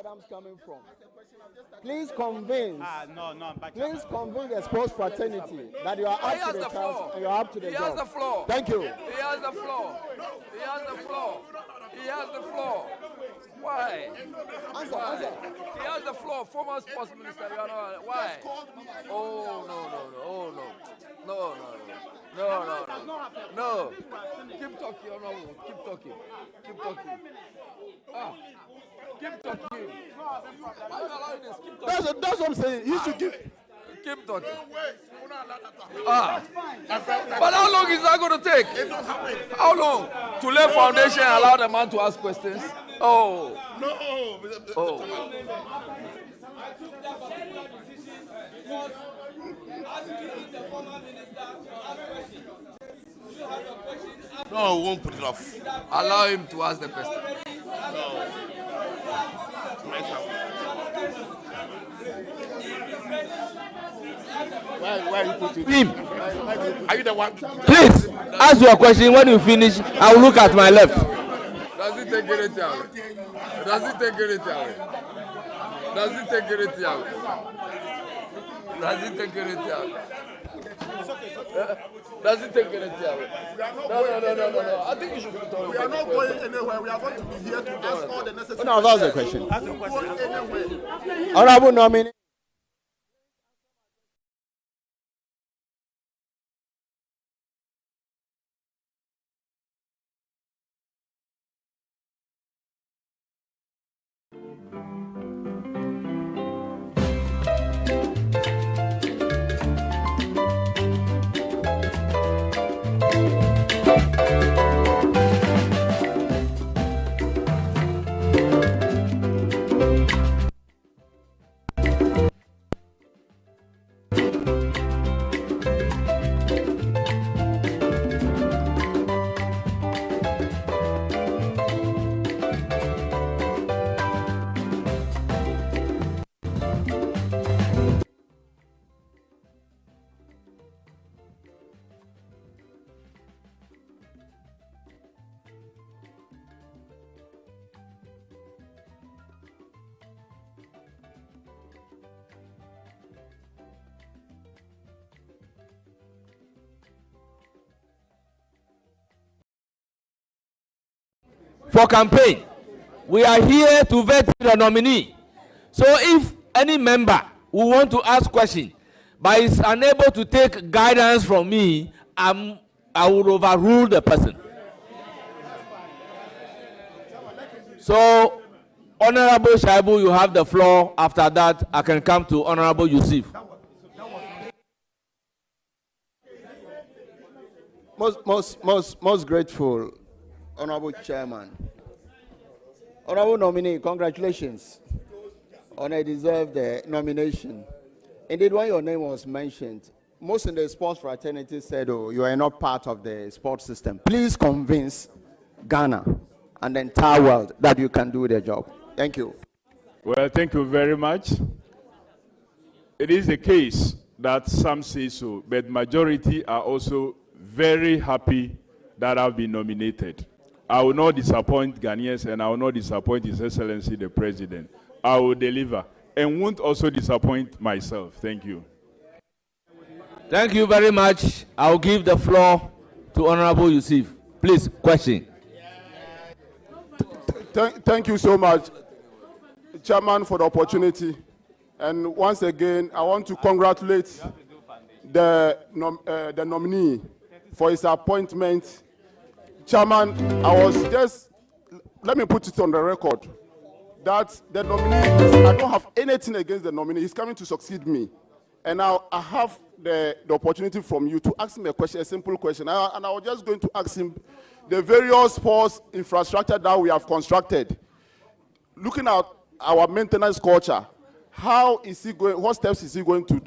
Adams coming from. Please convince. Please convince the sports fraternity that you are up to the task and you are up to the job. He has the floor. Thank you. He has the floor. He has the floor. He has the floor. Why? Answer. He has the floor. Former sports minister. Why? Oh no. No. Keep talking. Keep talking. Keep talking. Keep talking. Why you allowing this? Keep talking. That's what I'm saying. You should give. Keep talking. But how long is that going to take? How long? To lay foundation and allow the man to ask questions? Oh. No, I won't put it off. Allow him to ask the question. No. Why you put it? Him. Are you the one? Please ask your question. When you finish, I will look at my left. Does he take it away? Does he take it away? Does he take it away? Does he take it away? Does it take it away? No. I think you should be talking. We are not going anywhere. We are going to be here to ask all the necessary. No, that's the question. Anyway. Honorable nominee. For campaign, we are here to vet the nominee. So if any member who want to ask question but is unable to take guidance from me, I will overrule the person. So, Honorable Shaibu, you have the floor. After that, I can come to Honorable Yusuf. Most grateful, Honorable Chairman. Honorable nominee, congratulations on a deserved nomination. Indeed, when your name was mentioned, most in the sports fraternity said, oh, you are not part of the sports system. Please convince Ghana and the entire world that you can do the job. Thank you. Well, thank you very much. It is the case that some say so, but majority are also very happy that I've been nominated. I will not disappoint Ghanaians, and I will not disappoint His Excellency the President. I will deliver and won't also disappoint myself. Thank you. Thank you very much. I will give the floor to Honorable Yusuf. Please, question. Thank you so much, Chairman, for the opportunity. And once again, I want to congratulate the nominee for his appointment. Chairman, let me put it on the record that the nominee, I don't have anything against the nominee. He's coming to succeed me. And now I have the opportunity from you to ask him a question, a simple question. And I was just going to ask him the various sports infrastructure that we have constructed. Looking at our maintenance culture, how is he going, what steps is he going to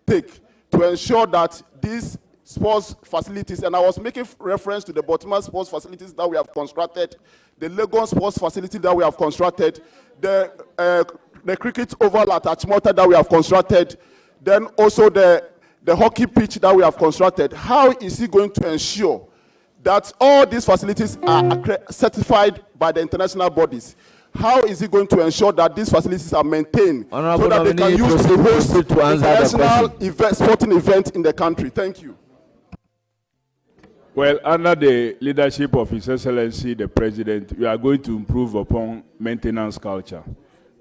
take to ensure that these sports facilities, and I was making reference to the Baltimore sports facilities that we have constructed, the Lagos sports facility that we have constructed, the cricket oval at Achimota that we have constructed, then also the hockey pitch that we have constructed. How is he going to ensure that all these facilities are certified by the international bodies? how is he going to ensure that these facilities are maintained Honorable so that they can use to host international sporting event in the country? Thank you. Well, under the leadership of His Excellency, the President, we are going to improve upon maintenance culture.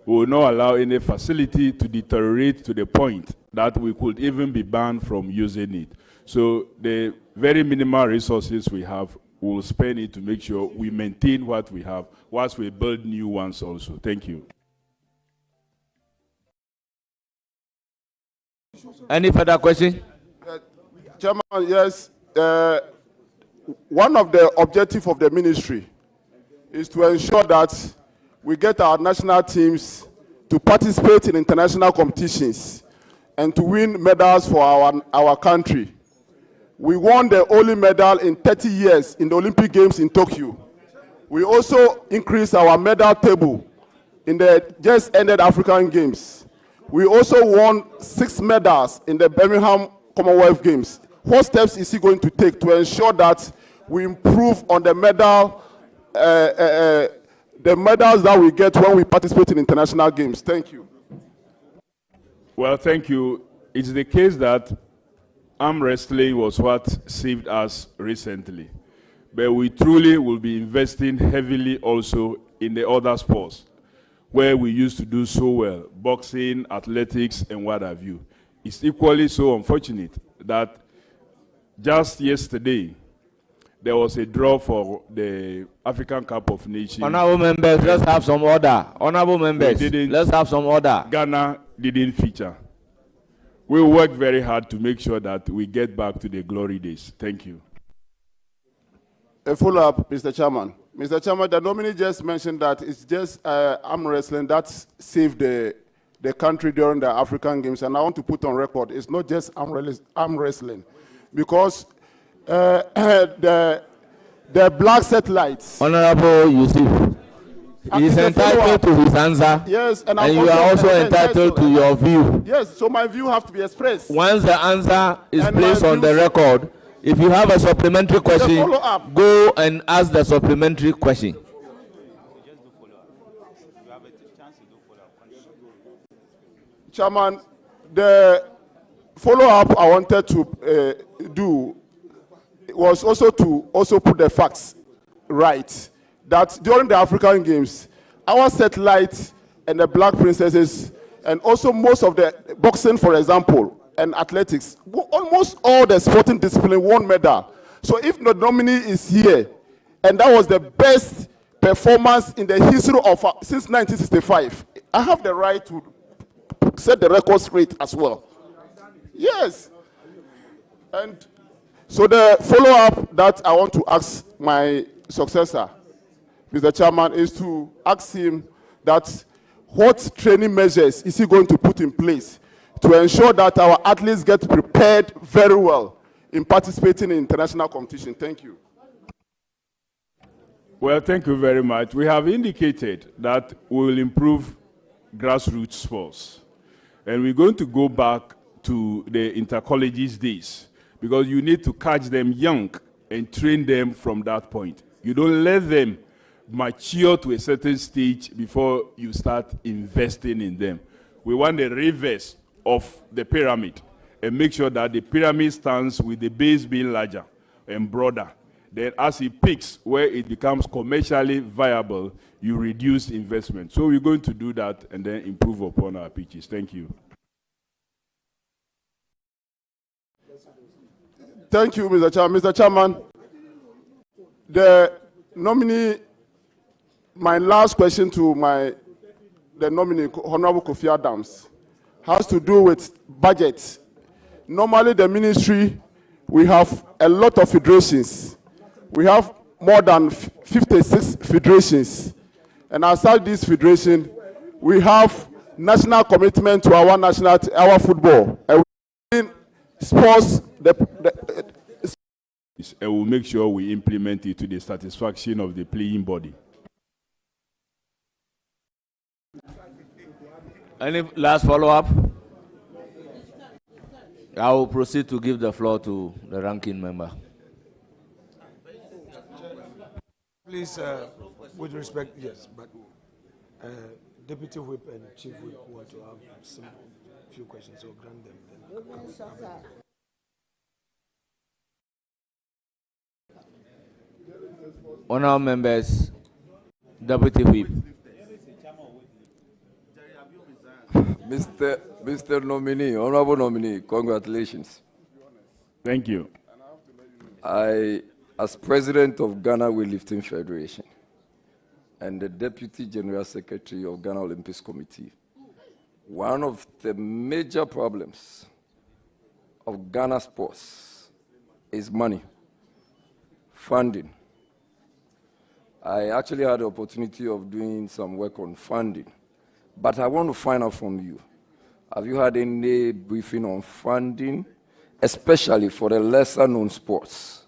We will not allow any facility to deteriorate to the point that we could even be banned from using it. So the very minimal resources we have, we will spend it to make sure we maintain what we have whilst we build new ones also. Thank you. Any further question? Chairman, yes. One of the objectives of the ministry is to ensure that we get our national teams to participate in international competitions and to win medals for our country. We won the only medal in 30 years in the Olympic Games in Tokyo. We also increased our medal table in the just ended African Games. We also won 6 medals in the Birmingham Commonwealth Games. What steps is he going to take to ensure that we improve on the medal, the medals that we get when we participate in international games? Thank you. Well, thank you. It's the case that arm wrestling was what saved us recently. But we truly will be investing heavily also in the other sports where we used to do so well, boxing, athletics, and what have you. It's equally so unfortunate that just yesterday, there was a draw for the African Cup of Nations. Honorable members, let's have some order. Honorable members, let's have some order. Ghana didn't feature. We work very hard to make sure that we get back to the glory days. Thank you. A follow-up, Mr. Chairman. Mr. Chairman, the nominee just mentioned that it's just arm wrestling that saved the country during the African Games, and I want to put on record, it's not just arm wrestling, because the black satellites. Honorable Yusuf, he is entitled to his answer. Yes, and you are also entitled to your view. Yes, so my view have to be expressed. Once the answer is placed on the record, if you have a supplementary question, go and ask the supplementary question. Chairman, the follow-up I wanted to do was also to put the facts right, that during the African Games, our satellites and the Black Princesses, and also most of the boxing, for example, and athletics, almost all the sporting discipline won medal. So if the nominee is here, and that was the best performance in the history of since 1965, I have the right to set the record straight as well. Yes. And so the follow-up that I want to ask my successor, Mr. Chairman, is to ask him that what training measures is he going to put in place to ensure that our athletes get prepared very well in participating in international competition. Thank you. Well, thank you very much. We have indicated that we will improve grassroots sports. And we're going to go back to the intercolleges days, because you need to catch them young and train them from that point. You don't let them mature to a certain stage before you start investing in them. We want the reverse of the pyramid and make sure that the pyramid stands with the base being larger and broader. Then as it peaks, where it becomes commercially viable, you reduce investment. So we're going to do that and then improve upon our pitches. Thank you. Thank you, Mr. Chairman. Mr. Chairman, the nominee, my last question to the nominee, Honorable Kofi Adams, has to do with budget. Normally, the ministry, we have a lot of federations. We have more than 56 federations. And outside this federation, we have national commitment to our football. And in sports, and we'll make sure we implement it to the satisfaction of the playing body. Any last follow-up? I will proceed to give the floor to the ranking member. Please, with respect, yes, but Deputy Whip and Chief Whip want to have some few questions, so grant them. Honourable members, Deputy Whip. Mr. Nominee, Honourable Nominee, congratulations. Thank you. As President of Ghana Weightlifting Federation and the Deputy General Secretary of Ghana Olympics Committee, one of the major problems of Ghana sports is money, funding. I actually had the opportunity of doing some work on funding, but I want to find out from you, have you had any briefing on funding, especially for the lesser known sports?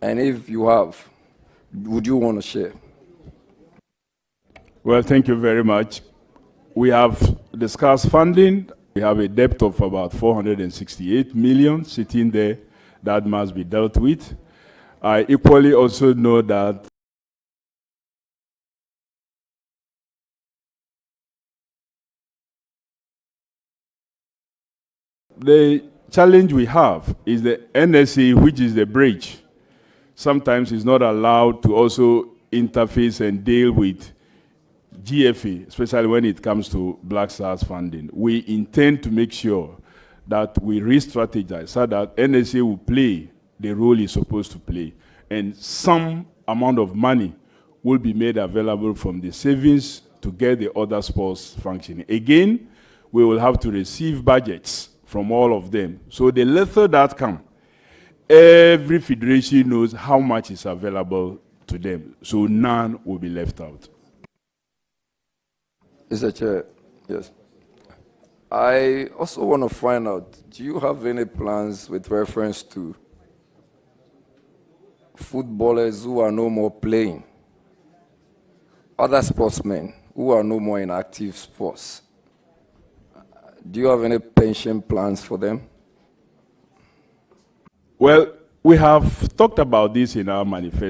And if you have, would you want to share? Well, thank you very much. We have discussed funding. We have a debt of about 468 million sitting there that must be dealt with. I equally also know that the challenge we have is the NSA, which is the bridge. Sometimes is not allowed to also interface and deal with GFA, especially when it comes to Black Stars funding. We intend to make sure that we re-strategize so that NSA will play the role it's supposed to play. And some amount of money will be made available from the savings to get the other sports functioning. Again, we will have to receive budgets from all of them. So the lesser that come, every federation knows how much is available to them, so none will be left out. Mr. Chair, yes. I also want to find out, do you have any plans with reference to footballers who are no more playing, other sportsmen who are no more in active sports? Do you have any pension plans for them? Well, we have talked about this in our manifesto.